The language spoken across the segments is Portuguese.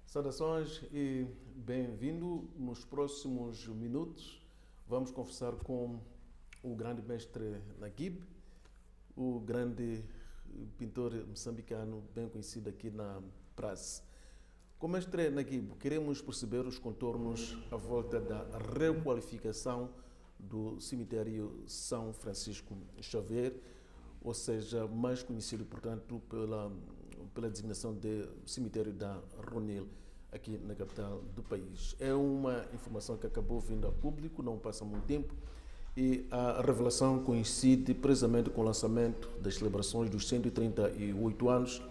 Saudações e bem-vindo. Nos próximos minutos vamos conversar com o grande mestre Naguib, o grande pintor moçambicano bem conhecido aqui na praça. Com o mestre Naguib, queremos perceber os contornos à volta da requalificação do cemitério São Francisco Xavier, ou seja, mais conhecido, portanto, pela designação de cemitério da Ronil, aqui na capital do país. É uma informação que acabou vindo a público, não passa muito tempo, e a revelação coincide precisamente com o lançamento das celebrações dos 138 anos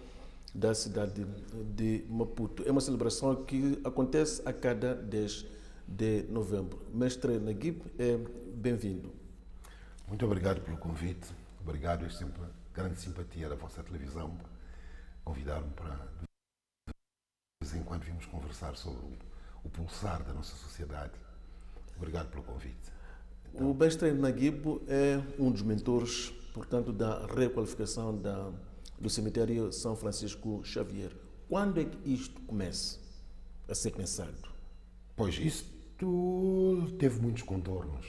da cidade de Maputo. É uma celebração que acontece a cada 10 de novembro. Mestre Naguib, bem-vindo. Muito obrigado pelo convite. Obrigado, é sempre grande simpatia da vossa televisão convidar-me para de vez em quando vimos conversar sobre o pulsar da nossa sociedade. Obrigado pelo convite. O mestre Naguib é um dos mentores, portanto, da requalificação do cemitério São Francisco Xavier. Quando é que isto começa a ser pensado? Pois, isto teve muitos contornos,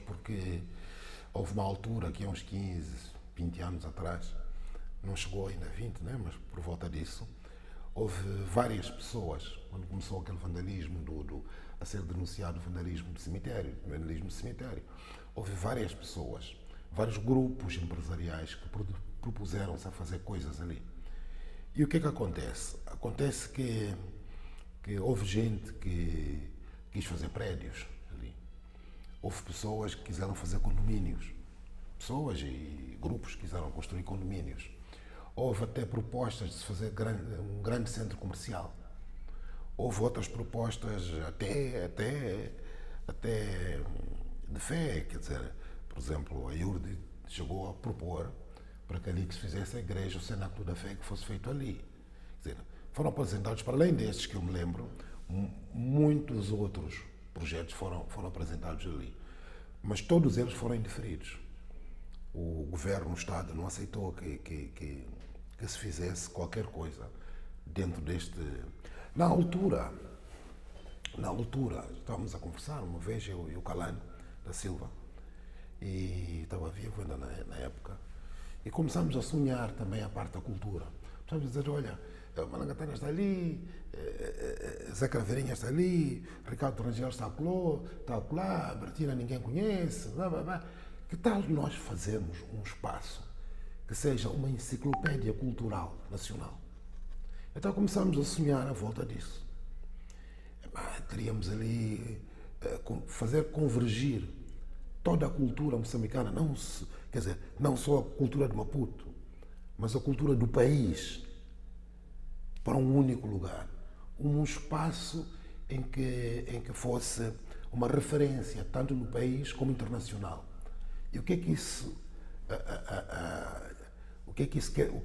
porque houve uma altura, aqui há uns 15, 20 anos atrás, não chegou ainda a 20, né? Mas por volta disso, houve várias pessoas, quando começou aquele vandalismo, a ser denunciado o vandalismo de cemitério, houve várias pessoas, vários grupos empresariais que propuseram-se a fazer coisas ali. E o que é que acontece? Acontece que houve gente que quis fazer prédios ali. Houve pessoas que quiseram fazer condomínios. Pessoas e grupos que quiseram construir condomínios. Houve até propostas de se fazer um grande centro comercial. Houve outras propostas até de fé, quer dizer, por exemplo, a IURD chegou a propor para que ali que se fizesse a igreja, o Cenáculo da Fé, que fosse feito ali. Quer dizer, foram apresentados, para além destes que eu me lembro, muitos outros projetos foram apresentados ali. Mas todos eles foram indeferidos. O governo, o Estado, não aceitou que se fizesse qualquer coisa dentro deste... Na altura, estávamos a conversar uma vez, eu e o Calano da Silva, e estava vivo ainda na época, e começámos a sonhar também a parte da cultura. Começámos a dizer, olha, Malangatana está ali, Zé Craveirinha está ali, Ricardo Rangel está lá, Bertina ninguém conhece, blá, blá, blá. Que tal nós fazermos um espaço que seja uma enciclopédia cultural nacional? Então começámos a sonhar à volta disso. Teríamos ali fazer convergir toda a cultura moçambicana, não só a cultura de Maputo, mas a cultura do país, para um único lugar, um espaço em que fosse uma referência tanto no país como internacional. E o que é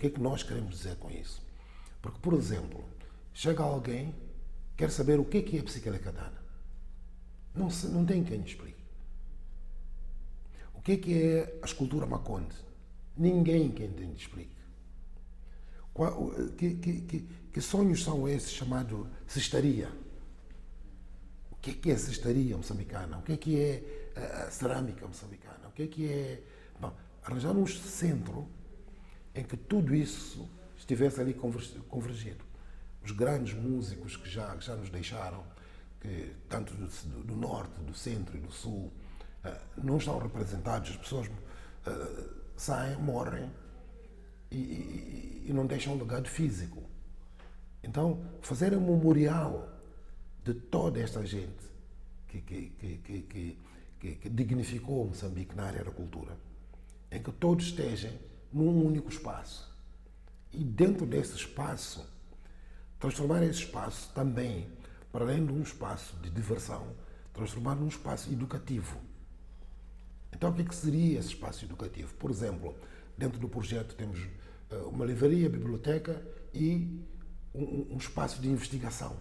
que nós queremos dizer com isso? Porque, por exemplo, chega alguém, quer saber o que é Psiquelecadana. Não tem quem explique. O que é a escultura Maconde? Ninguém quem tem de explique. Que sonhos são esses chamados cestaria? O que é a cestaria moçambicana? O que é a cerâmica moçambicana? O que é... Bom, arranjar um centro em que tudo isso estivesse ali convergido. Os grandes músicos que já nos deixaram, que tanto do norte, do centro e do sul, não estão representados, as pessoas saem, morrem e não deixam um legado físico. Então, fazer um memorial de toda esta gente que dignificou Moçambique na área da cultura, em que todos estejam num único espaço. E dentro desse espaço, transformar esse espaço também, para além de um espaço de diversão, transformar num espaço educativo. Então, o que seria esse espaço educativo? Por exemplo, dentro do projeto temos uma livraria, biblioteca e um espaço de investigação,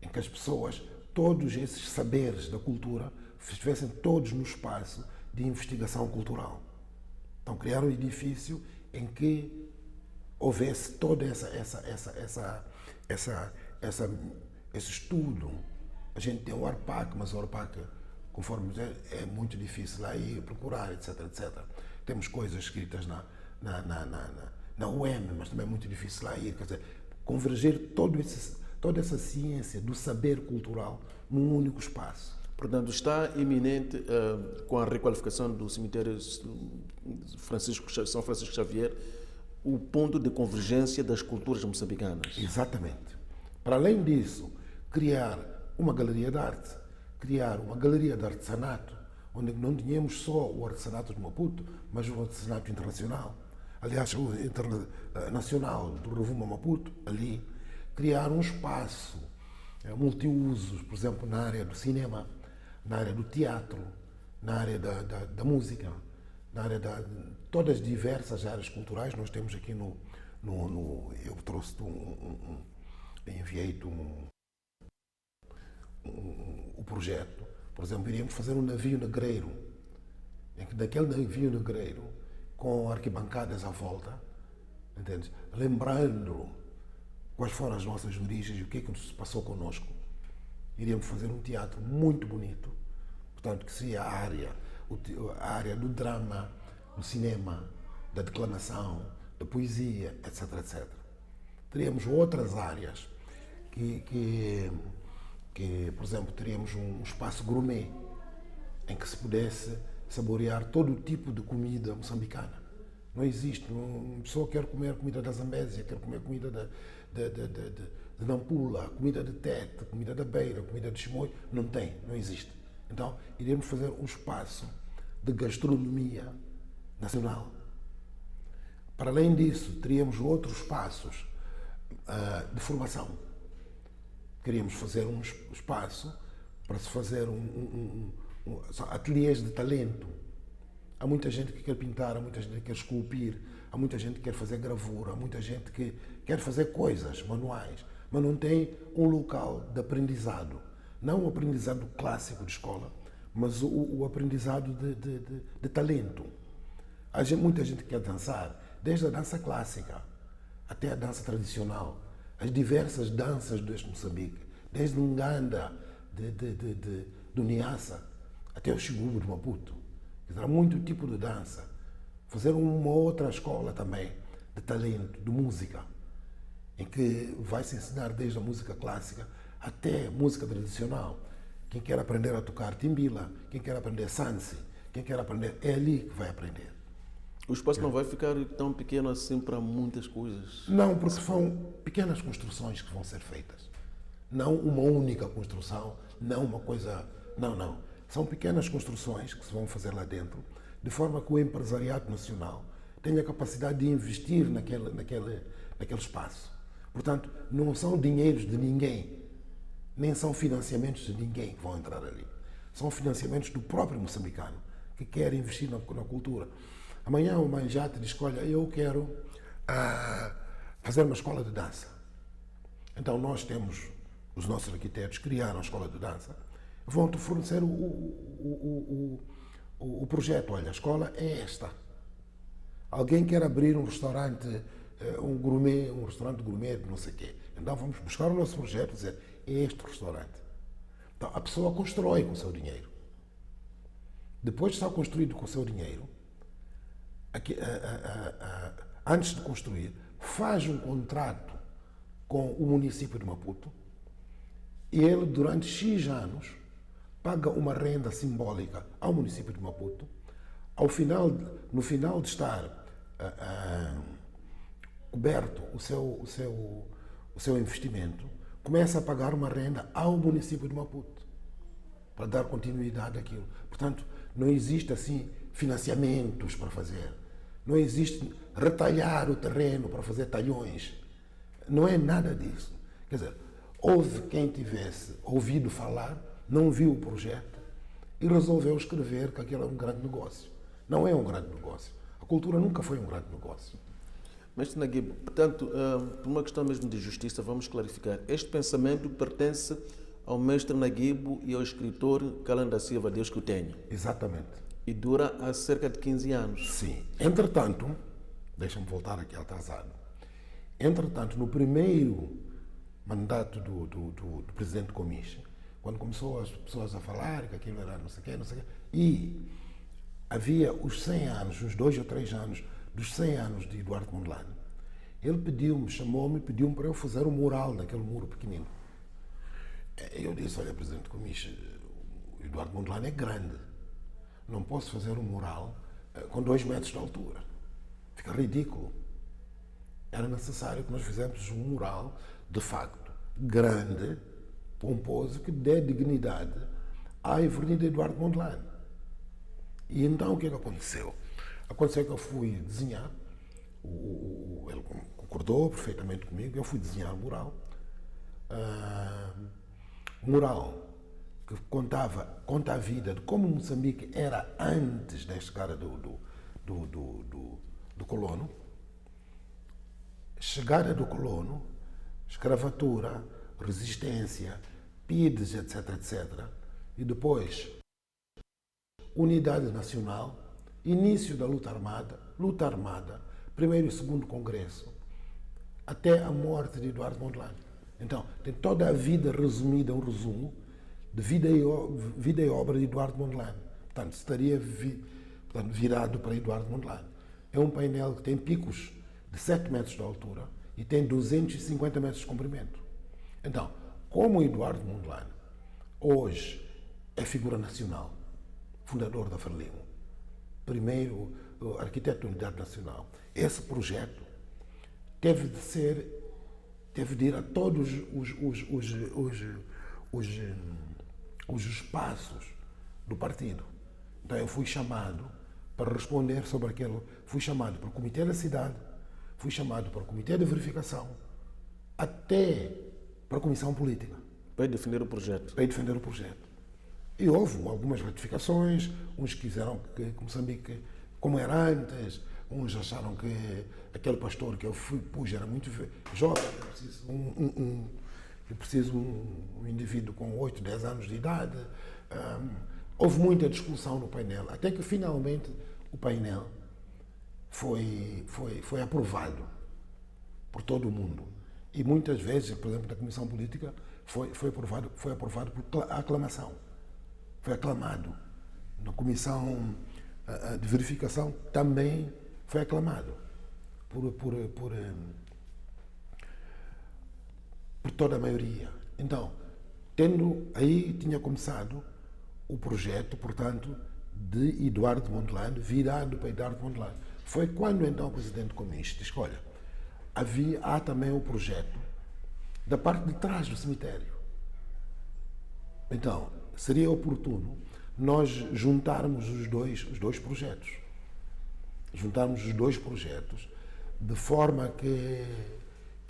em que as pessoas, todos esses saberes da cultura, estivessem todos no espaço de investigação cultural. Então, criar um edifício em que houvesse toda essa, essa, esse estudo. A gente tem o ARPAC, mas o ARPAC, conforme é muito difícil lá ir procurar, etc, etc. Temos coisas escritas na UEM, mas também é muito difícil lá ir. Quer dizer, converger toda essa ciência do saber cultural num único espaço. Portanto, está iminente, com a requalificação do cemitério São Francisco Xavier, o ponto de convergência das culturas moçambicanas. Exatamente. Para além disso, criar uma galeria de arte, criar uma galeria de artesanato, onde não tínhamos só o artesanato de Maputo, mas o artesanato internacional. Aliás, o internacional do Rovuma Maputo, ali. Criar um espaço multiusos, por exemplo, na área do cinema, na área do teatro, na área da música, na área de todas as diversas áreas culturais. Nós temos aqui eu trouxe-te enviei-te o projeto. Por exemplo, iríamos fazer um navio negreiro, em que daquele navio negreiro, com arquibancadas à volta, entendes? Lembrando quais foram as nossas origens e o que é que se passou connosco. Iríamos fazer um teatro muito bonito, portanto, que seria a área do drama, do cinema, da declamação, da poesia, etc, etc. Teríamos outras áreas que por exemplo, teríamos um espaço gourmet em que se pudesse saborear todo o tipo de comida moçambicana. Não existe. Uma pessoa quer comer comida da Zambésia, quer comer comida de Nampula, comida de Tete, comida da Beira, comida de Chimoio. Não existe. Então, iríamos fazer um espaço de gastronomia nacional. Para além disso, teríamos outros espaços de formação. Queríamos fazer um espaço para se fazer ateliês de talento. Há muita gente que quer pintar, há muita gente que quer esculpir, há muita gente que quer fazer gravura, há muita gente que quer fazer coisas manuais, mas não tem um local de aprendizado. Não o aprendizado clássico de escola, mas o aprendizado de talento. Muita gente quer dançar, desde a dança clássica até a dança tradicional. As diversas danças deste Moçambique, desde o Nganda, do Niassa, até o Xigubu de Maputo. Há muito tipo de dança. Fazer uma outra escola também de talento, de música, em que vai se ensinar desde a música clássica até a música tradicional. Quem quer aprender a tocar timbila, quem quer aprender sansi, quem quer aprender, é ali que vai aprender. O espaço não vai ficar tão pequeno assim para muitas coisas? Não, porque são pequenas construções que vão ser feitas. Não uma única construção, não uma coisa... Não. São pequenas construções que se vão fazer lá dentro, de forma que o empresariado nacional tenha a capacidade de investir naquele espaço. Portanto, não são dinheiros de ninguém, nem são financiamentos de ninguém que vão entrar ali. São financiamentos do próprio moçambicano, que quer investir na cultura. Amanhã o Manjate diz, olha, eu quero fazer uma escola de dança. Então nós temos, os nossos arquitetos criaram a escola de dança, vão-te fornecer o projeto. Olha, a escola é esta. Alguém quer abrir um restaurante, um restaurante gourmet, não sei o quê. Então vamos buscar o nosso projeto e dizer, é este restaurante. Então a pessoa constrói com o seu dinheiro. Depois de estar construído com o seu dinheiro, antes de construir, faz um contrato com o município de Maputo e ele, durante X anos, paga uma renda simbólica ao município de Maputo. No final de estar coberto o seu investimento, começa a pagar uma renda ao município de Maputo para dar continuidade àquilo. Portanto, não existe assim financiamentos para fazer. Não existe retalhar o terreno para fazer talhões. Não é nada disso. Quer dizer, houve quem tivesse ouvido falar, não viu o projeto e resolveu escrever que aquilo é um grande negócio. Não é um grande negócio. A cultura nunca foi um grande negócio. Mestre Naguib, portanto, por uma questão mesmo de justiça, vamos clarificar. Este pensamento pertence ao mestre Naguib e ao escritor Calan da Silva, Deus que o tenha. Exatamente. E dura há cerca de 15 anos. Sim. Entretanto, deixa-me voltar aqui atrasado. Entretanto, no primeiro mandato do presidente Comiche, quando começou as pessoas a falar que aquilo era não sei o quê, não sei o quê, e havia os 100 anos, uns 2 ou 3 anos, dos 100 anos de Eduardo Mondlane, ele pediu-me, chamou-me e pediu-me para eu fazer um mural naquele muro pequenino. Eu disse, olha, presidente Comiche, o Eduardo Mondlane é grande, não posso fazer um mural com 2 metros de altura. Fica ridículo. Era necessário que nós fizéssemos um mural, de facto, grande, pomposo, que dê dignidade à Avenida Eduardo Mondlane. E então o que é que aconteceu? Aconteceu que eu fui desenhar, ele concordou perfeitamente comigo, eu fui desenhar o mural. Mural que conta a vida de como Moçambique era antes da chegada do colono, chegada do colono, escravatura, resistência, PIDs, etc, etc. E depois, unidade nacional, início da luta armada, primeiro e segundo congresso, até a morte de Eduardo Mondlane. Então, tem toda a vida resumida, um resumo, de vida e obra de Eduardo Mondlane. Portanto, estaria virado para Eduardo Mondlane. É um painel que tem picos de 7 metros de altura e tem 250 metros de comprimento. Então, como o Eduardo Mondlane hoje é figura nacional, fundador da Frelimo, primeiro arquiteto da Unidade Nacional, esse projeto teve de ir a todos os espaços do partido. Então eu fui chamado para responder sobre aquilo. Fui chamado para o Comitê da Cidade, fui chamado para o Comitê de Verificação, até para a Comissão Política. Para defender o projeto. Para defender o projeto. E houve algumas ratificações, uns quiseram que Moçambique, como era antes, uns acharam que aquele pastor que eu pus era muito jovem, eu preciso um indivíduo com 8, 10 anos de idade. Houve muita discussão no painel, até que finalmente o painel foi aprovado por todo o mundo. E muitas vezes, por exemplo, na Comissão Política, foi aprovado por aclamação. Foi aclamado. Na Comissão de Verificação também foi aclamado por toda a maioria. Então, aí tinha começado o projeto, portanto, de Eduardo Mondlane, virado para Eduardo Mondlane. Foi quando então o presidente Comiche disse, olha, há também o projeto da parte de trás do cemitério. Então, seria oportuno nós juntarmos os dois projetos. Juntarmos os dois projetos de forma que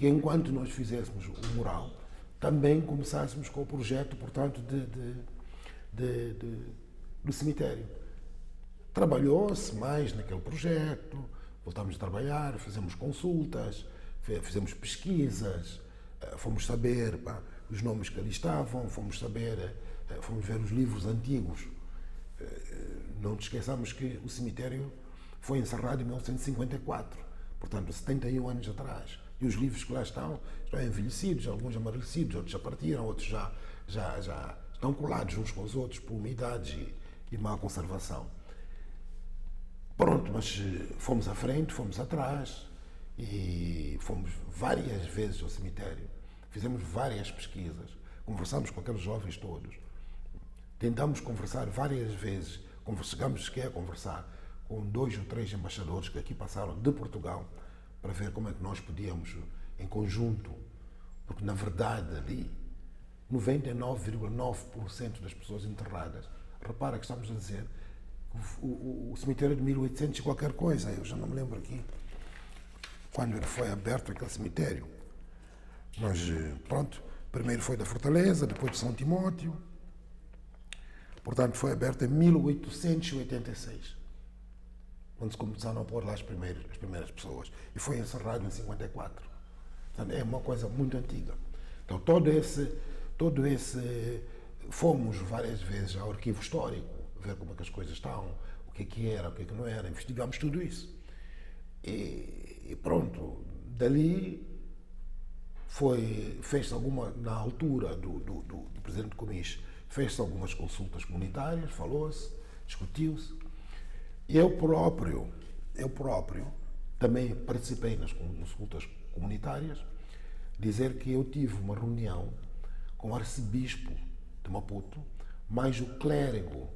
enquanto nós fizéssemos o mural, também começássemos com o projeto, portanto, do cemitério. Trabalhou-se mais naquele projeto, voltámos a trabalhar, fizemos consultas, fizemos pesquisas, fomos saber os nomes que ali estavam, fomos ver os livros antigos. Não te esqueçamos que o cemitério foi encerrado em 1954, portanto, 71 anos atrás. E os livros que lá estão envelhecidos, alguns amarelecidos, outros já partiram, outros já estão colados uns com os outros por umidade e má conservação. Pronto, mas fomos à frente, fomos atrás e fomos várias vezes ao cemitério, fizemos várias pesquisas, conversamos com aqueles jovens todos, tentamos conversar várias vezes, chegamos a conversar com 2 ou 3 embaixadores que aqui passaram de Portugal para ver como é que nós podíamos, em conjunto, porque na verdade ali 99,9% das pessoas enterradas, repara que estamos a dizer o cemitério de 1800 e qualquer coisa, eu já não me lembro aqui quando ele foi aberto aquele cemitério, mas pronto, primeiro foi da Fortaleza, depois de São Timóteo, portanto foi aberto em 1886, quando se começaram a pôr lá as primeiras pessoas, e foi encerrado em 54. Portanto, é uma coisa muito antiga. Então todo esse fomos várias vezes ao arquivo histórico, ver como é que as coisas estão, o que era, o que não era, investigamos tudo isso. E pronto, dali fez alguma, na altura do presidente Comis, fez-se algumas consultas comunitárias, falou-se, discutiu-se. Eu próprio também participei nas consultas comunitárias, dizer que eu tive uma reunião com o arcebispo de Maputo, mais o clérigo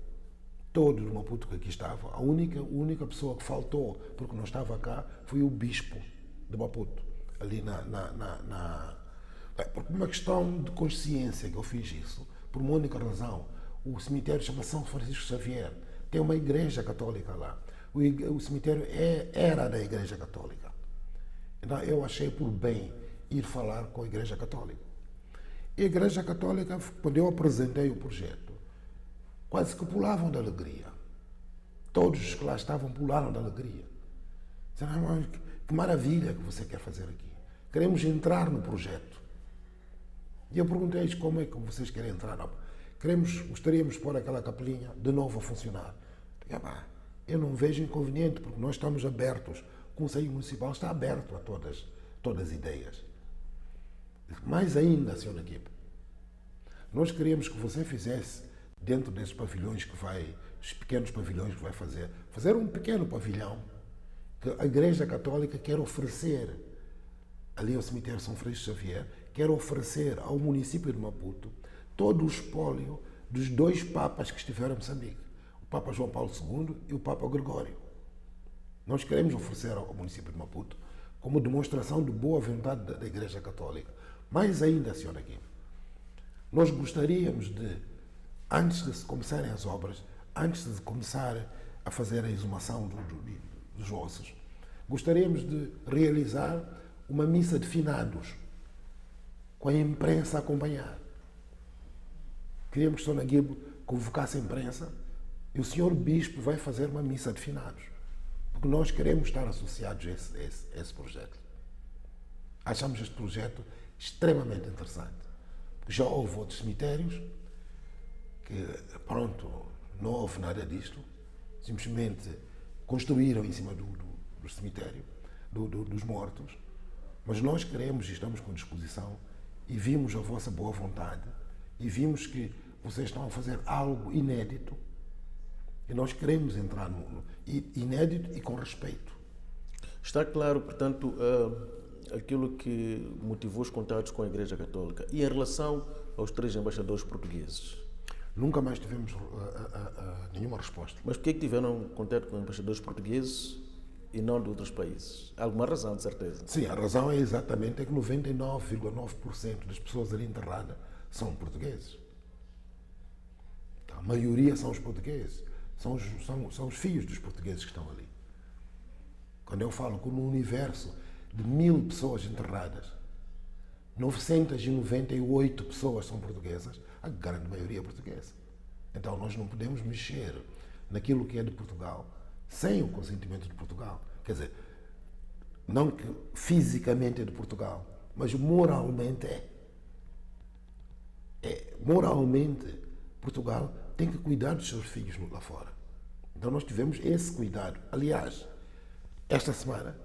todo de Maputo que aqui estava. A única pessoa que faltou, porque não estava cá, foi o bispo de Maputo, ali por uma questão de consciência que eu fiz isso, por uma única razão. O cemitério chama São Francisco Xavier, tem uma igreja católica lá. O cemitério era da igreja católica. Então eu achei por bem ir falar com a igreja católica. E a igreja católica, quando eu apresentei o projeto, quase que pulavam de alegria. Todos os que lá estavam pularam de alegria. Disseram, que maravilha que você quer fazer aqui. Queremos entrar no projeto. E eu perguntei-lhes como é que vocês querem entrar. Não, gostaríamos de pôr aquela capelinha de novo a funcionar. Eu não vejo inconveniente, porque nós estamos abertos. O Conselho Municipal está aberto a todas as ideias. Mais ainda, Sr. Naguib, nós queríamos que você fizesse, dentro desses pavilhões os pequenos pavilhões que vai fazer um pequeno pavilhão que a Igreja Católica quer oferecer ali ao cemitério São Francisco Xavier, quer oferecer ao município de Maputo todo o espólio dos 2 papas que estiveram em Moçambique, o Papa João Paulo II e o Papa Gregório. Nós queremos oferecer ao município de Maputo como demonstração de boa vontade da Igreja Católica. Mais ainda, Sr. Aguirre, nós gostaríamos de, antes de se começarem as obras, antes de começar a fazer a exumação dos ossos, gostaríamos de realizar uma missa de finados, com a imprensa a acompanhar. Queríamos que o Sr. Naguib convocasse a imprensa e o Sr. Bispo vai fazer uma missa de finados, porque nós queremos estar associados a esse projeto. Achamos este projeto extremamente interessante. Já houve outros cemitérios que, pronto, não houve nada disto, simplesmente construíram em cima do cemitério, dos mortos, mas nós queremos e estamos com disposição e vimos a vossa boa vontade e vimos que vocês estão a fazer algo inédito e nós queremos entrar no inédito e com respeito. Está claro, portanto, aquilo que motivou os contatos com a Igreja Católica. E em relação aos 3 embaixadores portugueses? Nunca mais tivemos nenhuma resposta. Mas por que tiveram contato com embaixadores portugueses e não de outros países? Há alguma razão, de certeza? Sim, a razão é exatamente que 99,9% das pessoas ali enterradas são portugueses. A maioria são os portugueses. São os filhos dos portugueses que estão ali. Quando eu falo que no universo de 1000 pessoas enterradas, 998 pessoas são portuguesas, a grande maioria é portuguesa. Então nós não podemos mexer naquilo que é de Portugal sem o consentimento de Portugal. Quer dizer, não que fisicamente é de Portugal, mas moralmente é. Moralmente, Portugal tem que cuidar dos seus filhos lá fora. Então nós tivemos esse cuidado. Aliás, esta semana,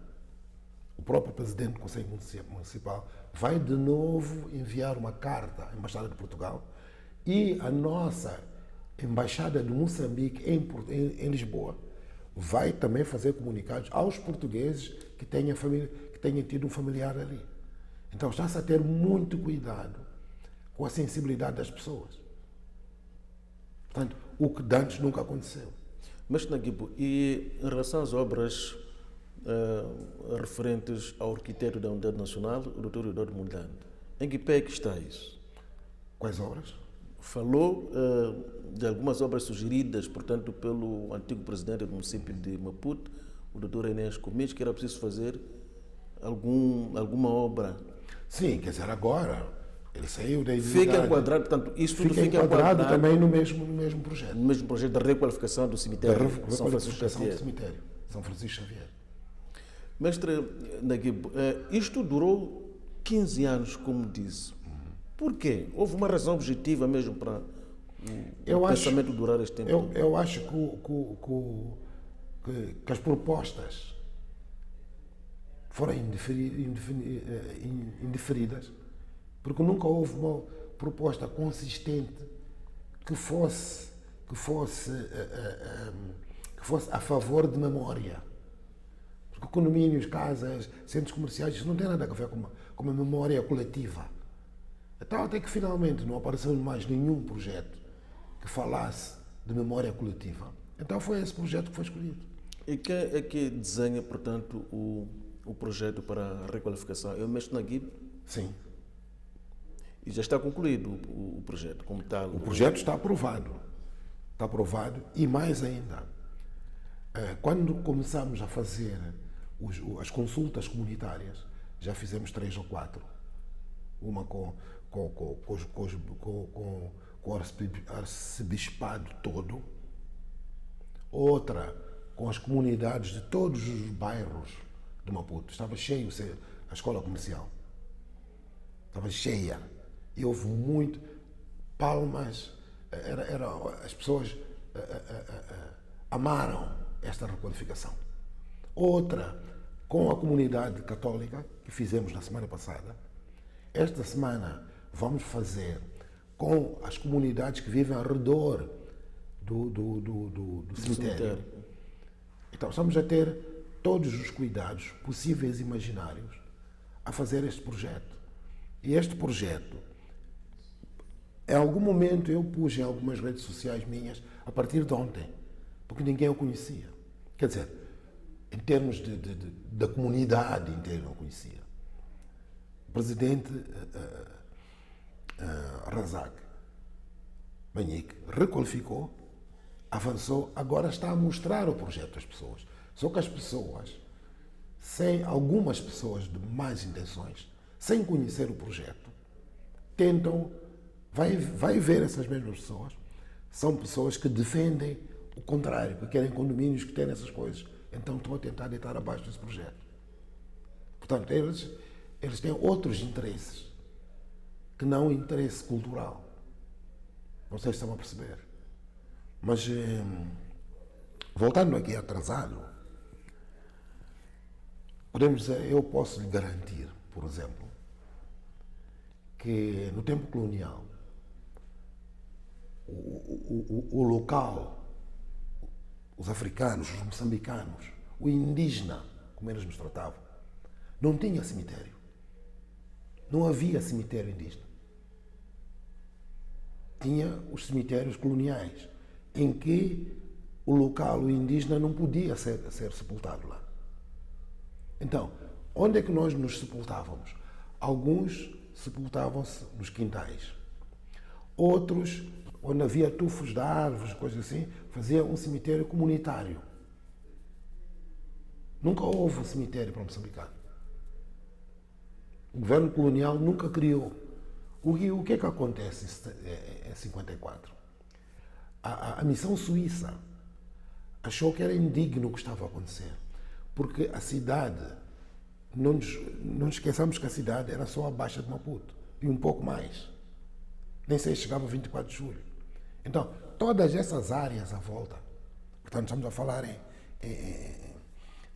o próprio presidente do Conselho Municipal vai de novo enviar uma carta à Embaixada de Portugal e a nossa Embaixada de Moçambique em Lisboa vai também fazer comunicados aos portugueses que tenham tido um familiar ali. Então está-se a ter muito cuidado com a sensibilidade das pessoas. Portanto, o que antes nunca aconteceu. Mas, Naguib, e em relação às obras referentes ao arquiteto da Unidade Nacional, o Dr. Eduardo Mondlane, em que pé é que está isso? Quais obras? Falou de algumas obras sugeridas, portanto, pelo antigo presidente do município de Maputo, o Dr. Enéas Comis, que era preciso fazer alguma obra. Sim, quer dizer, agora ele saiu da Fica enquadrado, portanto, isso tudo fica enquadrado também no mesmo projeto. No mesmo projeto da requalificação do cemitério de São Francisco Xavier. São Francisco Xavier. Mestre Naguib, isto durou 15 anos, como disse. Por quê? Houve uma razão objetiva mesmo para o pensamento durar este tempo? Eu acho que as propostas foram indeferidas Porque nunca houve uma proposta consistente que fosse a favor de memória. Porque condomínios, casas, centros comerciais, isso não tem nada a ver com uma memória coletiva. Então, até que finalmente não apareceu mais nenhum projeto que falasse de memória coletiva. Então, foi esse projeto que foi escolhido. E quem é que desenha, portanto, o projeto para a requalificação? Eu mexo na GIB? Sim. E já está concluído o projeto como tal? O projeto está aprovado. Está aprovado e mais ainda. Quando começamos a fazer as consultas comunitárias, já fizemos 3 ou 4. Uma com o arcebispado todo, outra com as comunidades de todos os bairros de Maputo. Estava cheio a escola comercial. Estava cheia. E houve muito palmas. As pessoas amaram esta requalificação. Outra com a comunidade católica, que fizemos na semana passada. Esta semana vamos fazer com as comunidades que vivem ao redor do cemitério. Então, estamos a ter todos os cuidados possíveis e imaginários a fazer este projeto. E este projeto, em algum momento eu pus em algumas redes sociais minhas, a partir de ontem, porque ninguém o conhecia. Quer dizer, em termos da comunidade inteira não conhecia. O presidente Razak Manique requalificou, avançou, agora está a mostrar o projeto às pessoas. Só que as pessoas, algumas pessoas de más intenções, sem conhecer o projeto, tentam, vai ver essas mesmas pessoas, são pessoas que defendem o contrário, que querem condomínios que têm essas coisas. Então estão a tentar deitar abaixo desse projeto. Portanto, eles têm outros interesses que não o interesse cultural. Não sei se estão a perceber. Mas, voltando aqui atrasado, podemos dizer, eu posso lhe garantir, por exemplo, que no tempo colonial, o local, os africanos, os moçambicanos, o indígena, como eles nos tratavam, não tinha cemitério. Não havia cemitério indígena. Tinha os cemitérios coloniais, em que o local, o indígena, não podia ser sepultado lá. Então, onde é que nós nos sepultávamos? Alguns sepultavam-se nos quintais. Outros, onde havia tufos de árvores, coisas assim, faziam um cemitério comunitário. Nunca houve um cemitério para moçambicano. O governo colonial nunca criou. O que é que acontece em 54? A missão suíça achou que era indigno o que estava a acontecer, porque a cidade, não nos esqueçamos que a cidade era só a Baixa de Maputo, e um pouco mais. Nem sei se chegava a 24 de julho. Então, todas essas áreas à volta, portanto, estamos a falar em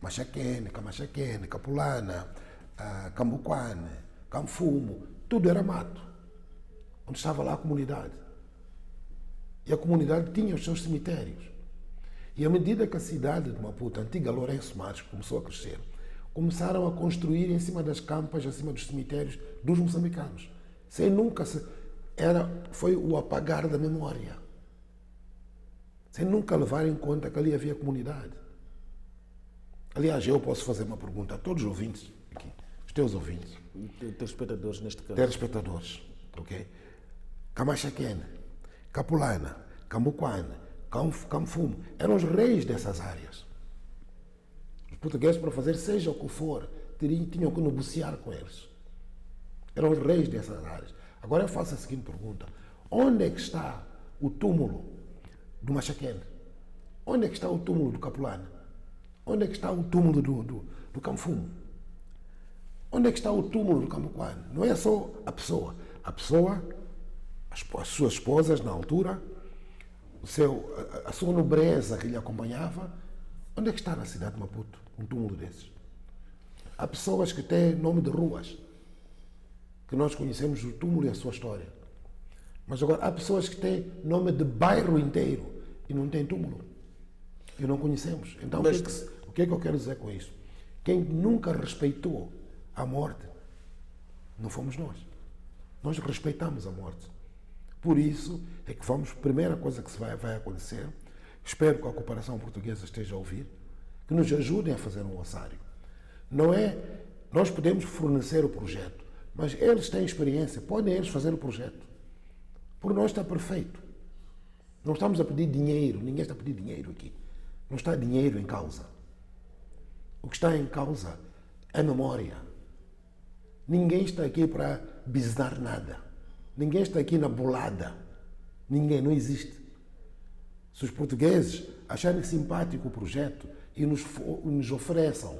Machaquene, Camachaquene, Capulana, Cambuquane, Camfumo, tudo era mato, onde estava lá a comunidade. E a comunidade tinha os seus cemitérios. E à medida que a cidade de Maputo, a antiga Lourenço Marques, começou a crescer, começaram a construir em cima das campas, acima dos cemitérios dos moçambicanos. Sem nunca foi o apagar da memória. Sem nunca levar em conta que ali havia comunidade. Aliás, eu posso fazer uma pergunta a todos os ouvintes aqui, os teus ouvintes. Telespectadores, neste caso. Telespectadores, ok? Camachaquene, Capulana, Cambuquane, Camfumo, eram os reis dessas áreas. Os portugueses, para fazer seja o que for, tinham que negociar com eles. Eram os reis dessas áreas. Agora eu faço a seguinte pergunta. Onde é que está o túmulo do Machaquene? Onde é que está o túmulo do Capulana? Onde é que está o túmulo do Camfumo? Onde é que está o túmulo do Cambuquane? Não é só a pessoa. A pessoa, as suas esposas na altura, a sua nobreza que lhe acompanhava. Onde é que está na cidade de Maputo um túmulo desses? Há pessoas que têm nome de ruas. que nós conhecemos o túmulo e a sua história. Mas agora há pessoas que têm nome de bairro inteiro e não têm túmulo. E não conhecemos. Então o que é que eu quero dizer com isso? Quem nunca respeitou a morte não fomos nós. Nós respeitamos a morte. Por isso é que primeira coisa que vai acontecer, espero que a cooperação portuguesa esteja a ouvir, que nos ajudem a fazer um ossário. Não é, nós podemos fornecer o projeto, mas eles têm experiência, podem eles fazer o projeto. Por nós está perfeito. Não estamos a pedir dinheiro, ninguém está a pedir dinheiro aqui. Não está dinheiro em causa. O que está em causa é memória. Ninguém está aqui para bisar nada. Ninguém está aqui na bolada. Ninguém, não existe. Se os portugueses acharem simpático o projeto e nos ofereçam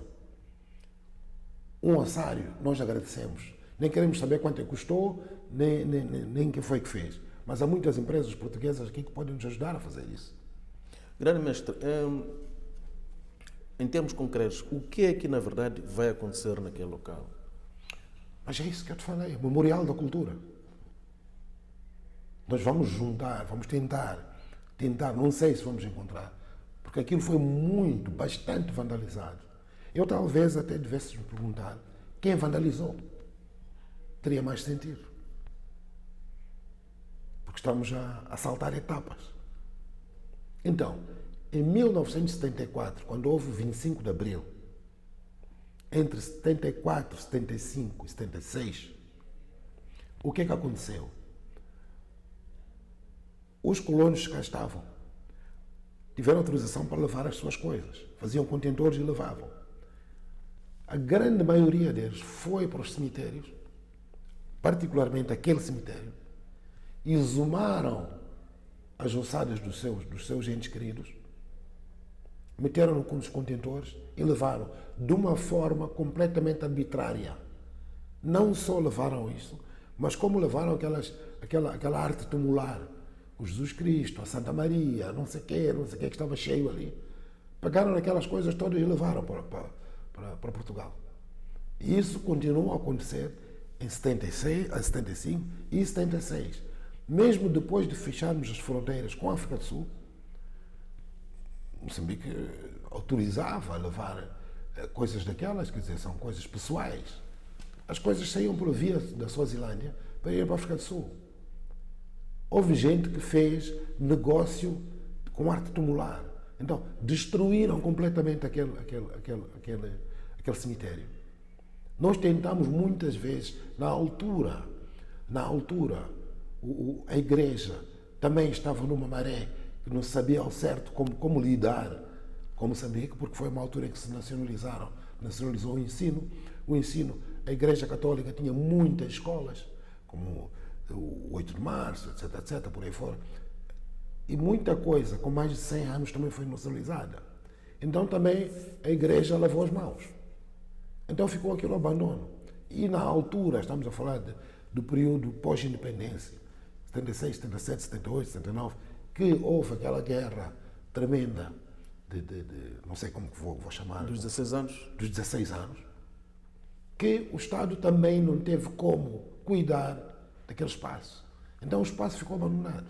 um ossário, nós agradecemos. Nem queremos saber quanto é que custou, nem quem foi que fez. Mas há muitas empresas portuguesas aqui que podem nos ajudar a fazer isso. Grande mestre, em termos concretos, o que é que na verdade vai acontecer naquele local? Mas é isso que eu te falei, o Memorial da Cultura. Nós vamos juntar, vamos tentar, não sei se vamos encontrar, porque aquilo foi bastante vandalizado. Eu talvez até devesse me perguntar quem vandalizou. Teria mais sentido. Porque estamos a saltar etapas. Então, em 1974, quando houve o 25 de Abril, entre 74, 75 e 76, o que é que aconteceu? Os colonos que cá estavam tiveram autorização para levar as suas coisas. Faziam contentores e levavam. A grande maioria deles foi para os cemitérios, particularmente aquele cemitério, e exumaram as ossadas dos seus entes queridos, meteram-no com os contentores e levaram de uma forma completamente arbitrária. Não só levaram isso, mas como levaram aquela arte tumular, o Jesus Cristo, a Santa Maria, não sei o que que estava cheio ali. Pegaram aquelas coisas todas e levaram para Portugal. E isso continuou a acontecer em 75 e 76. Mesmo depois de fecharmos as fronteiras com a África do Sul, Moçambique autorizava a levar coisas daquelas, quer dizer, são coisas pessoais. As coisas saíam por via da Suazilândia para ir para a África do Sul. Houve gente que fez negócio com arte tumular. Então, destruíram completamente aquele cemitério. Nós tentamos muitas vezes, na altura, a igreja também estava numa maré que não sabia ao certo como lidar com Moçambique, porque foi uma altura em que se nacionalizou o ensino. O ensino, a Igreja Católica tinha muitas escolas, como o 8 de Março, etc, por aí fora. E muita coisa, com mais de 100 anos, também foi nacionalizada. Então também a igreja lavou as mãos. Então ficou aquele abandono. E na altura, estamos a falar do período pós-independência, 76, 77, 78, 79, que houve aquela guerra tremenda não sei como que vou chamar. Dos 16 anos? Dos 16 anos. Que o Estado também não teve como cuidar daquele espaço. Então o espaço ficou abandonado.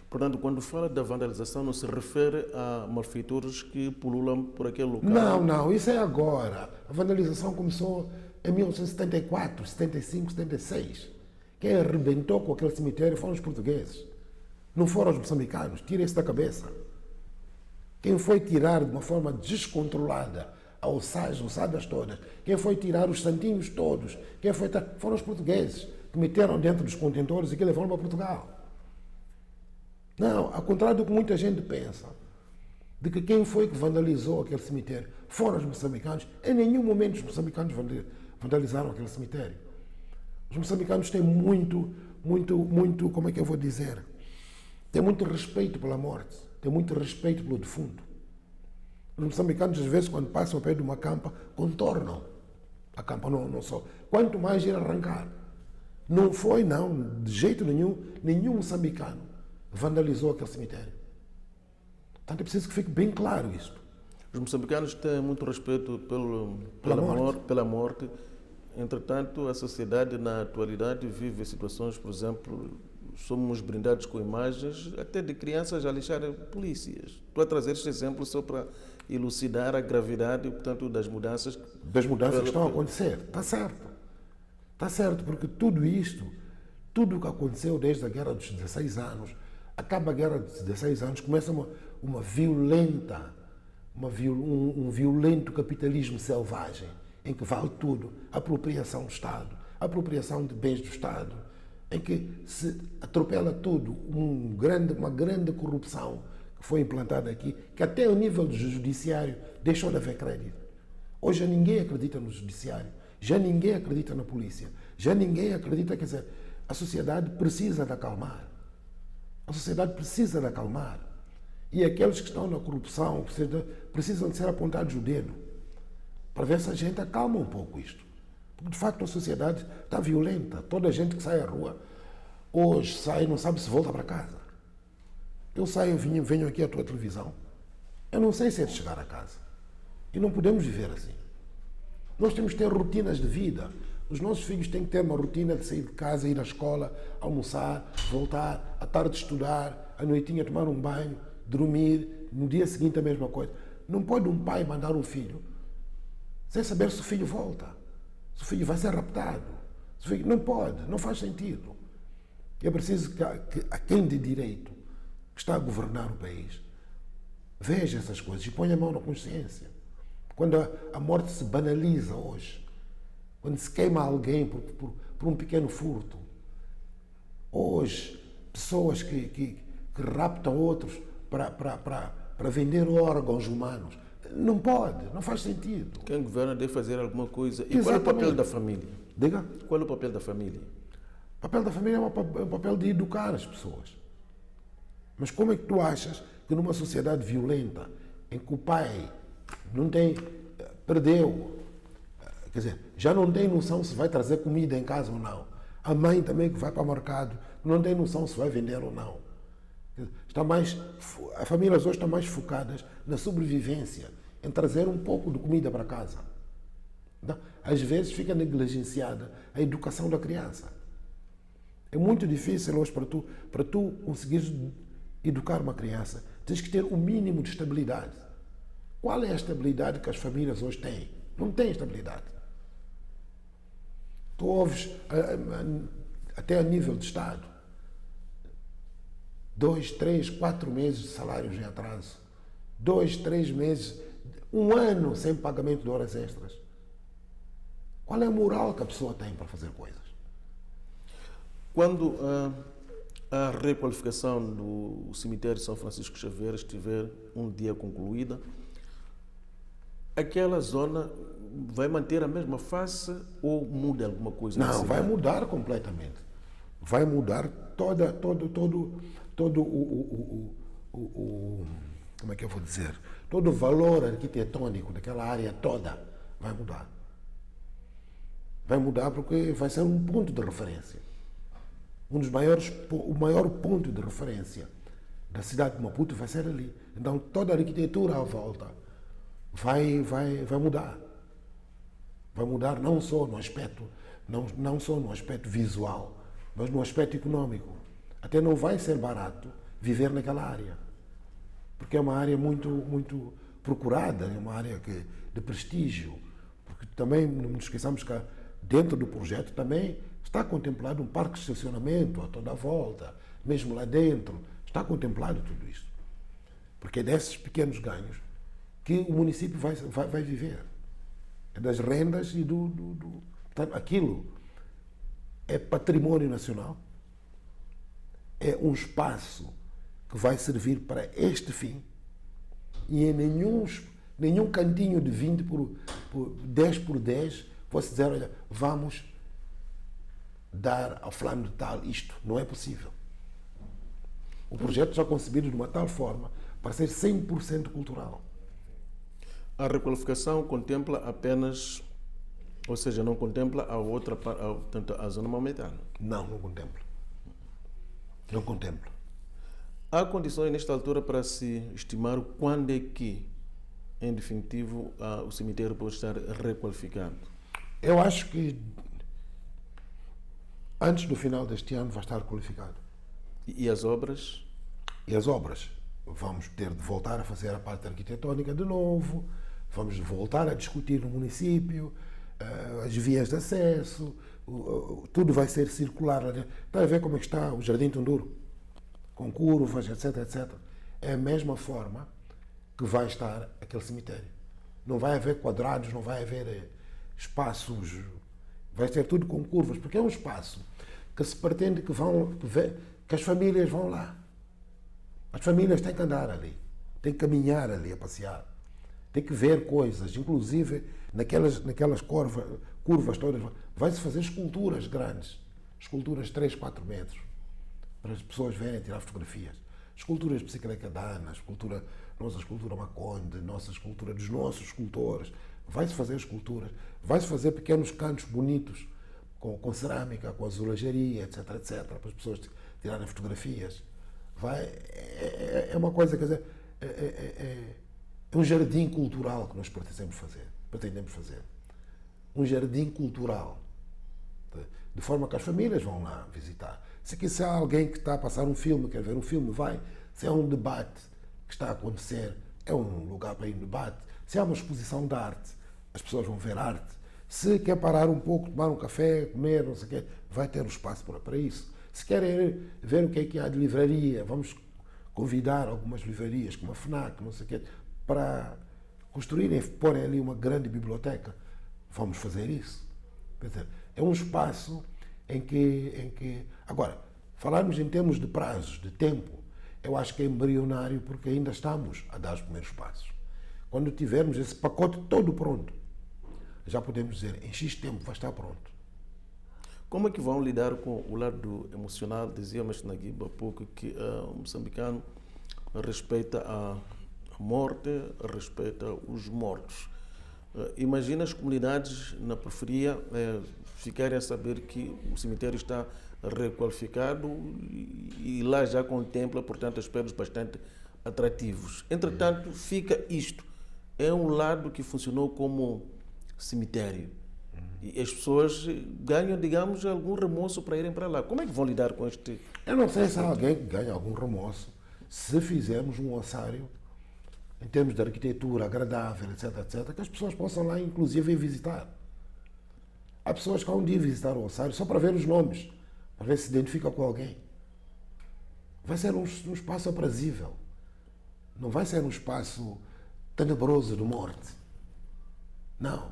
Portanto, quando fala da vandalização, não se refere a malfeitores que pululam por aquele local? Não, isso é agora. A vandalização começou em 1974, 75, 76. Quem arrebentou com aquele cemitério foram os portugueses. Não foram os moçambicanos. Tira isso da cabeça. Quem foi tirar de uma forma descontrolada as ossadas todas, quem foi tirar os santinhos todos, foram os portugueses que meteram dentro dos contentores e que levaram para Portugal. Não, ao contrário do que muita gente pensa, de que quem foi que vandalizou aquele cemitério foram os moçambicanos. Em nenhum momento os moçambicanos vandalizaram aquele cemitério. Os moçambicanos têm muito, como é que eu vou dizer? Têm muito respeito pela morte, têm muito respeito pelo defunto. Os moçambicanos, às vezes, quando passam ao pé de uma campa, contornam a campa, não só. Quanto mais ir arrancar. Não foi, de jeito nenhum moçambicano vandalizou aquele cemitério. Portanto, é preciso que fique bem claro isto. Os moçambicanos têm muito respeito pela morte. Entretanto, a sociedade na atualidade vive situações, por exemplo, somos brindados com imagens até de crianças a lixarem polícias. Estou a trazer este exemplo só para elucidar a gravidade, portanto, das mudanças. Das mudanças que estão a acontecer. Está certo. Está certo, porque tudo isto, tudo o que aconteceu desde a Guerra dos 16 anos, acaba a Guerra dos 16 anos, começa uma violenta, um violento capitalismo selvagem, em que vale tudo, apropriação do Estado, apropriação de bens do Estado, em que se atropela tudo, uma grande corrupção que foi implantada aqui, que até ao nível do judiciário deixou de haver crédito. Hoje já ninguém acredita no judiciário, já ninguém acredita na polícia, já ninguém acredita, quer dizer, a sociedade precisa de acalmar. A sociedade precisa de acalmar. E aqueles que estão na corrupção precisam de ser apontados o dedo para ver se a gente acalma um pouco isto. Porque, de facto, a sociedade está violenta. Toda a gente que sai à rua hoje sai e não sabe se volta para casa. Eu saio, venho aqui à tua televisão. Eu não sei se é de chegar a casa. E não podemos viver assim. Nós temos que ter rotinas de vida. Os nossos filhos têm que ter uma rotina de sair de casa, ir à escola, almoçar, voltar, à tarde estudar, à noitinha tomar um banho, dormir, no dia seguinte a mesma coisa. Não pode um pai mandar um filho sem saber se o filho volta, se o filho vai ser raptado. Não pode, não faz sentido. É preciso que a quem de direito que está a governar o país veja essas coisas e ponha a mão na consciência. Quando a morte se banaliza hoje, quando se queima alguém por um pequeno furto, hoje, pessoas que raptam outros para vender órgãos humanos, não pode, não faz sentido. Quem governa deve fazer alguma coisa. E Exatamente. qual é o papel da família? Diga? Qual é o papel da família? O papel da família é um papel de educar as pessoas. Mas como é que tu achas que numa sociedade violenta, em que o pai perdeu, quer dizer, já não tem noção se vai trazer comida em casa ou não, a mãe também que vai para o mercado não tem noção se vai vender ou não. As famílias hoje estão mais focadas na sobrevivência, em trazer um pouco de comida para casa. Não? Às vezes fica negligenciada a educação da criança. É muito difícil hoje para tu conseguires educar uma criança, tens que ter o mínimo de estabilidade. Qual é a estabilidade que as famílias hoje têm? Não têm estabilidade. Tu ouves, até a nível de Estado, 2, 3, 4 meses de salários em atraso, 2, 3 meses, 1 ano sem pagamento de horas extras. Qual é a moral que a pessoa tem para fazer coisas? Quando a requalificação do cemitério de São Francisco Xavier estiver um dia concluída, aquela zona vai manter a mesma face ou muda alguma coisa? Não, vai mudar completamente. Vai mudar todo como é que eu vou dizer? Todo o valor arquitetônico daquela área toda vai mudar. Vai mudar porque vai ser um ponto de referência. O maior ponto de referência da cidade de Maputo vai ser ali. Então toda a arquitetura à volta vai mudar. Vai mudar não só no aspecto, não só no aspecto visual, mas no aspecto econômico. Até não vai ser barato viver naquela área. Porque é uma área muito procurada, é uma área de prestígio. Porque também não nos esqueçamos que dentro do projeto também está contemplado um parque de estacionamento a toda a volta, mesmo lá dentro, está contemplado tudo isso. Porque é desses pequenos ganhos que o município vai viver. É das rendas e portanto, aquilo é património nacional, é um espaço que vai servir para este fim e em nenhum cantinho de 20 por 10 por 10 fosse dizer, olha, vamos dar ao fulano de tal isto. Não é possível. O projeto já concebido de uma tal forma para ser 100% cultural. A requalificação contempla apenas, ou seja, não contempla a outra parte, portanto, a zona maometana? Não contempla. Não contempla. Há condições nesta altura para se estimar quando é que, em definitivo, o cemitério pode estar requalificado? Eu acho que antes do final deste ano vai estar qualificado. E as obras? E as obras? Vamos ter de voltar a fazer a parte arquitetónica de novo, vamos voltar a discutir no município, as vias de acesso, tudo vai ser circular. Está a ver como é que está o Jardim Tunduro? Com curvas, etc, etc. É a mesma forma que vai estar aquele cemitério. Não vai haver quadrados, não vai haver espaços, vai ser tudo com curvas, porque é um espaço que se pretende que as famílias vão lá. As famílias têm que andar ali, têm que caminhar ali a passear, têm que ver coisas, inclusive naquelas curvas todas, vai-se fazer esculturas grandes, esculturas de 3, 4 metros, para as pessoas verem tirar fotografias. Esculturas de Psicaleca Dana, nossa escultura Maconde, nossa escultura dos nossos escultores. Vai-se fazer esculturas, vai-se fazer pequenos cantos bonitos, com cerâmica, com azulejaria, etc, etc, para as pessoas tirarem fotografias. É uma coisa, quer dizer, é um jardim cultural que nós pretendemos fazer. Um jardim cultural, de forma que as famílias vão lá visitar. Se há alguém que está a passar um filme, quer ver um filme, vai. Se há um debate que está a acontecer, é um lugar para ir no debate. Se há uma exposição de arte, as pessoas vão ver arte. Se quer parar um pouco, tomar um café, comer, não sei o quê, vai ter um espaço para isso. Se querem ver o que há de livraria, vamos convidar algumas livrarias, como a FNAC, não sei o quê, para construírem, porem ali uma grande biblioteca. Vamos fazer isso. Quer dizer, é um espaço em que... Agora, falarmos em termos de prazos, de tempo, eu acho que é embrionário porque ainda estamos a dar os primeiros passos. Quando tivermos esse pacote todo pronto, já podemos dizer, em X tempo vai estar pronto. Como é que vão lidar com o lado emocional? Dizia o mestre Naguib há pouco que o moçambicano respeita a morte, respeita os mortos. Imagina as comunidades na periferia ficarem a saber que o cemitério está requalificado e lá já contempla, portanto, aspectos bastante atrativos. Entretanto, fica isto. É um lado que funcionou como cemitério. E as pessoas ganham, digamos, algum remorso para irem para lá. Como é que vão lidar com este... Eu não sei se há alguém que ganha algum remorso se fizermos um ossário em termos de arquitetura agradável, etc, etc, que as pessoas possam lá, inclusive, ir visitar. Há pessoas que há um dia visitar o ossário só para ver os nomes, para ver se se identifica com alguém. Vai ser um espaço aprazível. Não vai ser um espaço tenebroso de morte. Não.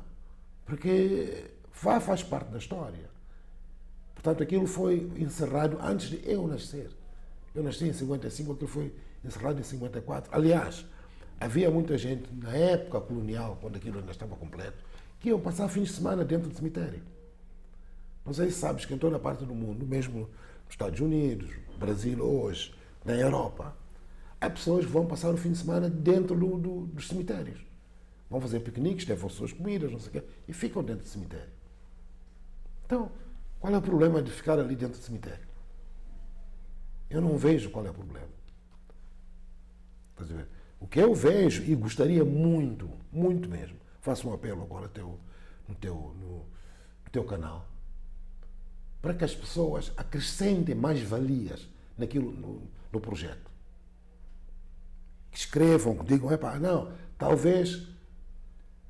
Porque faz parte da história. Portanto, aquilo foi encerrado antes de eu nascer. Eu nasci em 55, aquilo foi encerrado em 54. Aliás, havia muita gente, na época colonial, quando aquilo ainda estava completo, que iam passar fins de semana dentro do cemitério. Não sei se sabes que em toda a parte do mundo, mesmo nos Estados Unidos, Brasil hoje, na Europa, há pessoas que vão passar o fim de semana dentro dos cemitérios. Vão fazer piqueniques, levam suas comidas, não sei o quê, e ficam dentro do cemitério. Então, qual é o problema de ficar ali dentro do cemitério? Eu não vejo qual é o problema. O que eu vejo, e gostaria muito, muito mesmo, faço um apelo agora no teu canal, para que as pessoas acrescentem mais valias no projeto. Que escrevam, que digam, não, talvez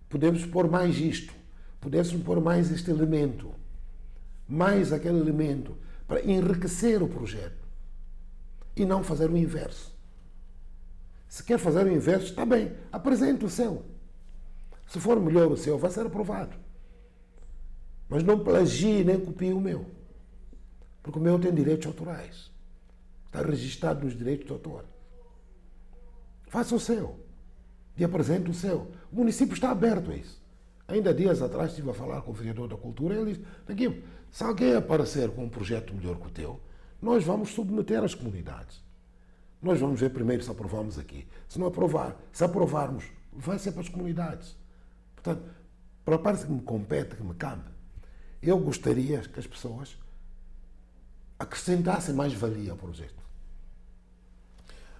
podemos pôr mais isto, pudéssemos pôr mais este elemento, mais aquele elemento, para enriquecer o projeto e não fazer o inverso. Se quer fazer o inverso, está bem, apresente o seu. Se for melhor o seu, vai ser aprovado. Mas não plagie nem copie o meu, porque o meu tem direitos autorais. Está registrado nos direitos de autor. Faça o seu e apresente o seu. O município está aberto a isso. Ainda dias atrás estive a falar com o vereador da Cultura e ele disse, Naguib, se alguém aparecer com um projeto melhor que o teu, nós vamos submeter às comunidades. Nós vamos ver primeiro se aprovamos aqui. Se não aprovar, se aprovarmos, vai ser para as comunidades. Portanto, para a parte que me compete, que me cabe, eu gostaria que as pessoas acrescentassem mais valia ao projeto.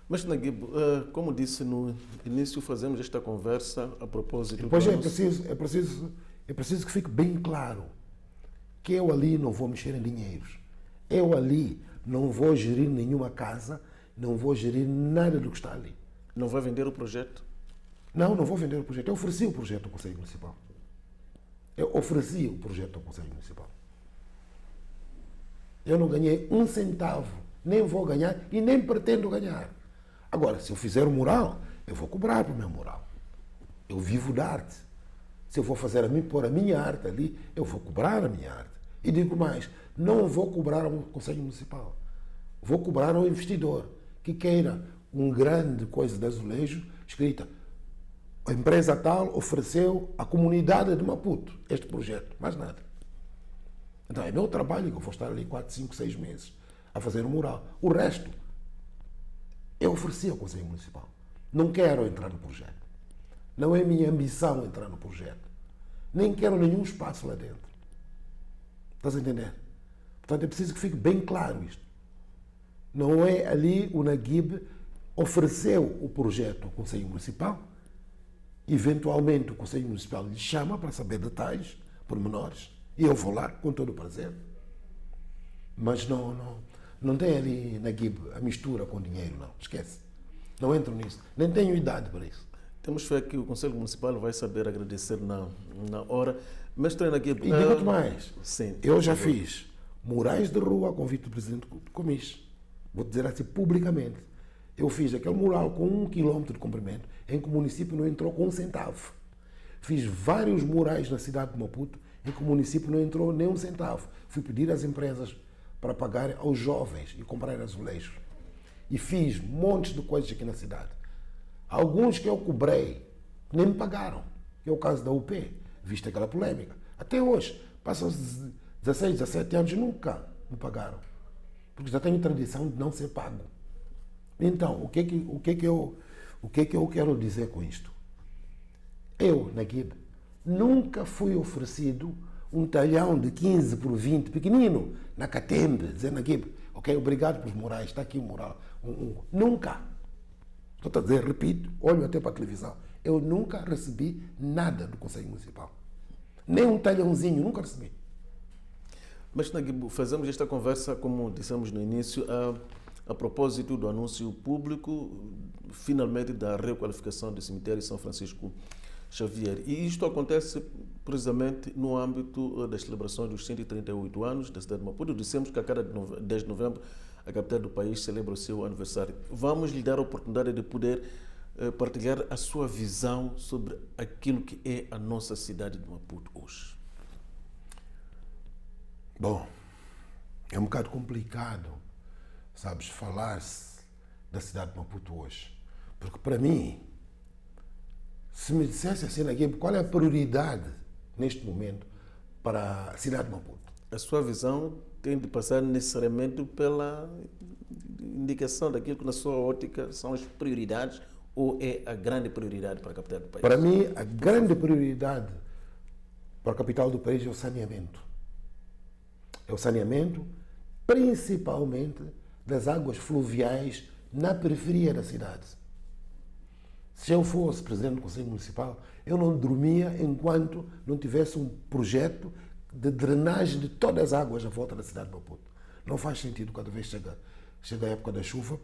Mas, Naguib, como disse no início, fazemos esta conversa a propósito... Depois é preciso É preciso que fique bem claro que eu ali não vou mexer em dinheiros. Eu ali não vou gerir nenhuma casa, não vou gerir nada do que está ali. Não vai vender o projeto? Não vou vender o projeto. Eu ofereci o projeto ao Conselho Municipal. Eu ofereci o projeto ao Conselho Municipal. Eu não ganhei um centavo, nem vou ganhar e nem pretendo ganhar. Agora, se eu fizer um mural, eu vou cobrar para o meu mural. Eu vivo da arte. Se eu vou pôr a minha arte ali, eu vou cobrar a minha arte. E digo mais, não vou cobrar ao Conselho Municipal. Vou cobrar ao investidor que queira um grande coisa de azulejo escrita: a empresa tal ofereceu à comunidade de Maputo este projeto, mais nada. Então é meu trabalho que eu vou estar ali 4, 5, 6 meses a fazer um mural. O resto, eu ofereci ao Conselho Municipal. Não quero entrar no projeto. Não é minha ambição entrar no projeto. Nem quero nenhum espaço lá dentro. Estás a entender? Portanto, é preciso que fique bem claro isto. Não é ali o Naguib ofereceu o projeto ao Conselho Municipal, eventualmente o Conselho Municipal lhe chama para saber detalhes, pormenores, e eu vou lá com todo o prazer. Mas não tem ali Naguib a mistura com dinheiro, não. Esquece. Não entro nisso. Nem tenho idade para isso. Temos fé que o Conselho Municipal vai saber agradecer na hora. Mestre Naguib... E digo-te mais. Sim, eu já fiz murais de rua a convite do Presidente do Comis. Vou dizer assim publicamente. Eu fiz aquele mural com 1 quilômetro de comprimento em que o município não entrou com um centavo. Fiz vários murais na cidade de Maputo em que o município não entrou nem um centavo. Fui pedir às empresas para pagarem aos jovens e comprarem azulejos. E fiz montes de coisas aqui na cidade. Alguns que eu cobrei nem me pagaram. Que é o caso da UP, vista aquela polêmica. Até hoje, passam 16, 17 anos e nunca me pagaram. Porque já tenho tradição de não ser pago. Então, o que é que eu quero dizer com isto? Eu, Naguib, nunca fui oferecido um talhão de 15 por 20, pequenino, na Catembe, dizer, Naguib, ok, obrigado pelos murais, está aqui o mural. Nunca. Estou a dizer, repito, olho até para a televisão. Eu nunca recebi nada do Conselho Municipal. Nem um talhãozinho, nunca recebi. Mas, Naguib, fazemos esta conversa, como dissemos no início, a propósito do anúncio público, finalmente, da requalificação do cemitério São Francisco Xavier. E isto acontece precisamente no âmbito das celebrações dos 138 anos da cidade de Maputo. Dissemos que a cada 10 de novembro a capital do país celebra o seu aniversário. Vamos lhe dar a oportunidade de poder partilhar a sua visão sobre aquilo que é a nossa cidade de Maputo hoje. Bom, é um bocado complicado, sabes, falar-se da cidade de Maputo hoje. Porque para mim, se me dissesse assim, Naguib, qual é a prioridade neste momento para a cidade de Maputo? A sua visão tem de passar necessariamente pela indicação daquilo que na sua ótica são as prioridades ou é a grande prioridade para a capital do país? Para mim, a grande prioridade para a capital do país é o saneamento. É o saneamento, principalmente das águas fluviais na periferia da cidade. Se eu fosse presidente do Conselho Municipal, eu não dormia enquanto não tivesse um projeto de drenagem de todas as águas à volta da cidade de Maputo. Não faz sentido cada vez chega a época da chuva,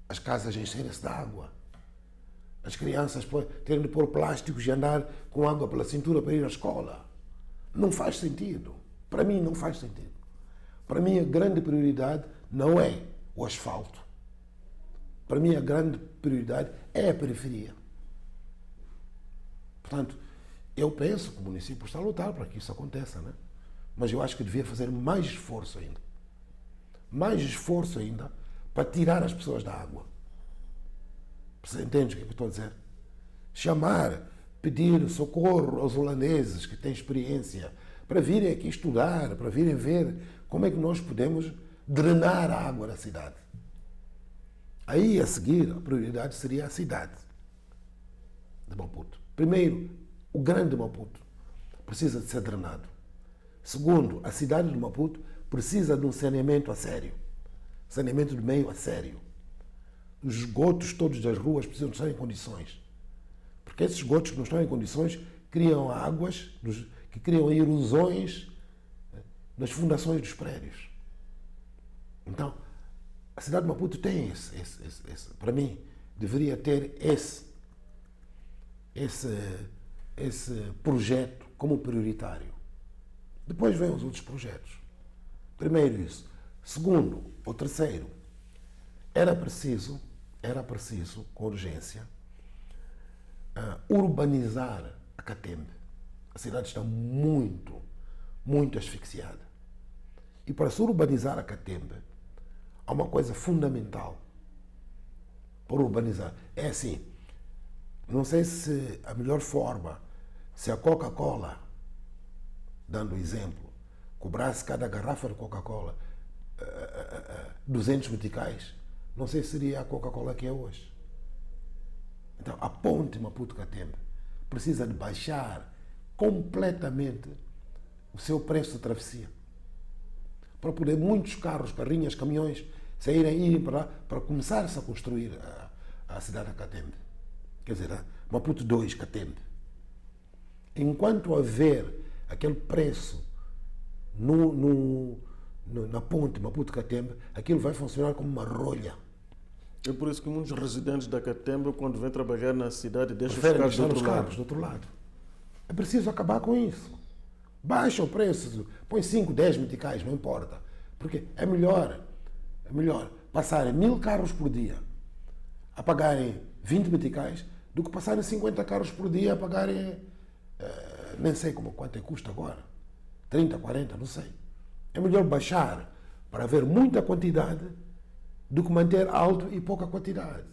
as casas encherem-se de água. As crianças terem de pôr plásticos e andar com água pela cintura para ir à escola. Não faz sentido. Para mim não faz sentido. Para mim a grande prioridade não é o asfalto. Para mim a grande prioridade é a periferia. Portanto, eu penso que o município está a lutar para que isso aconteça, né? Mas eu acho que devia fazer mais esforço ainda. Mais esforço ainda para tirar as pessoas da água. Você entende o que eu estou a dizer? Chamar, pedir socorro aos holandeses que têm experiência para virem aqui estudar, para virem ver como é que nós podemos drenar a água da cidade. Aí, a seguir, a prioridade seria a cidade de Maputo. Primeiro, o grande Maputo precisa de ser drenado. Segundo, a cidade de Maputo precisa de um saneamento a sério. Saneamento de meio a sério. Os esgotos todos das ruas precisam estar em condições. Porque esses esgotos que não estão em condições criam águas que criam erosões nas fundações dos prédios. Então, a cidade de Maputo tem para mim, deveria ter esse projeto como prioritário. Depois vêm os outros projetos. Primeiro isso. Segundo, ou terceiro, era preciso, com urgência, urbanizar a Catembe. A cidade está muito, muito asfixiada. E para se urbanizar a Catembe, há uma coisa fundamental para urbanizar. É assim, não sei se a melhor forma, se a Coca-Cola, dando exemplo, cobrasse cada garrafa de Coca-Cola 200 meticais, não sei se seria a Coca-Cola que é hoje. Então, a ponte Maputo-Catembe precisa de baixar completamente o seu preço de travessia, para poder muitos carros, carrinhas, caminhões irem para lá, para começar-se a construir a cidade de Catembe. Quer dizer, Maputo 2, Catembe. Enquanto haver aquele preço na ponte Maputo-Catembe, aquilo vai funcionar como uma rolha. É por isso que muitos residentes da Catembe, quando vêm trabalhar na cidade, deixam os carros do outro lado. É preciso acabar com isso. Baixa o preço, põe 5, 10 meticais, não importa. Porque é melhor passarem 1000 carros por dia a pagarem 20 meticais do que passarem 50 carros por dia a pagarem, nem sei quanto custa agora, 30, 40, não sei. É melhor baixar para haver muita quantidade do que manter alto e pouca quantidade.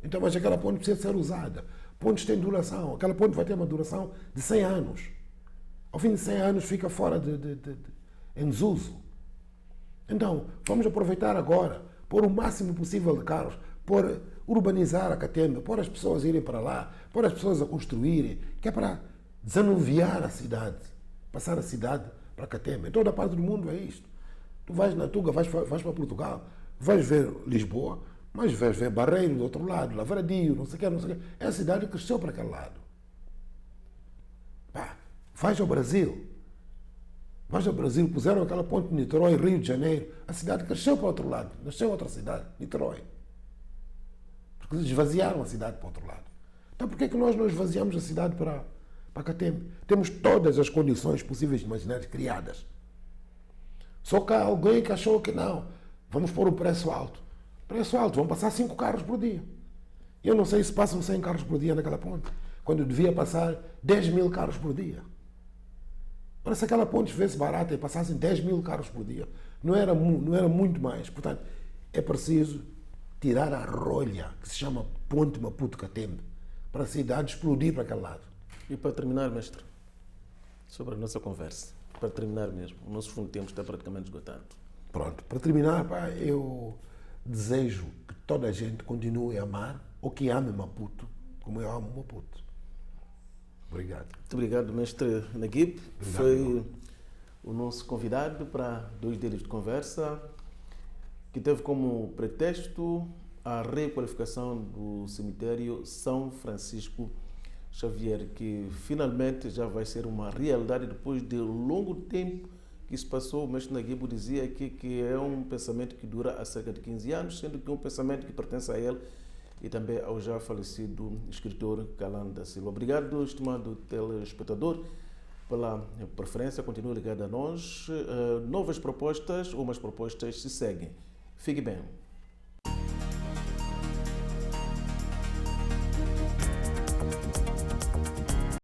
Então, mas aquela ponte precisa ser usada. Pontes têm duração. Aquela ponte vai ter uma duração de 100 anos. Ao fim de 100 anos fica fora em desuso. Então, vamos aproveitar agora, pôr o máximo possível de carros, urbanizar a Catembe, pôr as pessoas a irem para lá, pôr as pessoas a construírem, que é para desanuviar a cidade, passar a cidade para Catembe. Em toda a parte do mundo é isto. Tu vais na Tuga, vais para Portugal, vais ver Lisboa, mas vais ver Barreiro do outro lado, Lavradio, não sei o quê, não sei o quê. É a cidade que cresceu para aquele lado. Vais ao Brasil. Puseram aquela ponte de Niterói, Rio de Janeiro. A cidade cresceu para o outro lado. Nasceu outra cidade, Niterói. Porque esvaziaram a cidade para o outro lado. Então por que nós não esvaziamos a cidade para Catembe? Temos todas as condições possíveis e imaginárias criadas. Só que há alguém que achou que não. Vamos pôr o preço alto. Preço alto, vão passar 5 carros por dia. Eu não sei se passam 100 carros por dia naquela ponte, quando devia passar 10.000 carros por dia. Ora, se aquela ponte estivesse barata e passassem 10.000 carros por dia, não era muito mais. Portanto, é preciso tirar a rolha, que se chama Ponte Maputo-Catembe, para a cidade explodir para aquele lado. E para terminar, mestre, sobre a nossa conversa, para terminar mesmo, o nosso fundo de tempo está praticamente esgotado. Pronto, para terminar, eu desejo que toda a gente continue a amar, ou que ame Maputo, como eu amo Maputo. Obrigado. Muito obrigado, mestre Naguib. Foi o nosso convidado para 2 dias de conversa, que teve como pretexto a requalificação do cemitério São Francisco Xavier, que finalmente já vai ser uma realidade depois de longo tempo que se passou. O mestre Naguib dizia aqui que é um pensamento que dura há cerca de 15 anos, sendo que é um pensamento que pertence a ele e também ao já falecido escritor Calan da Silva. Obrigado, estimado telespectador, pela preferência. Continue ligado a nós. Novas propostas ou umas propostas se seguem. Fique bem.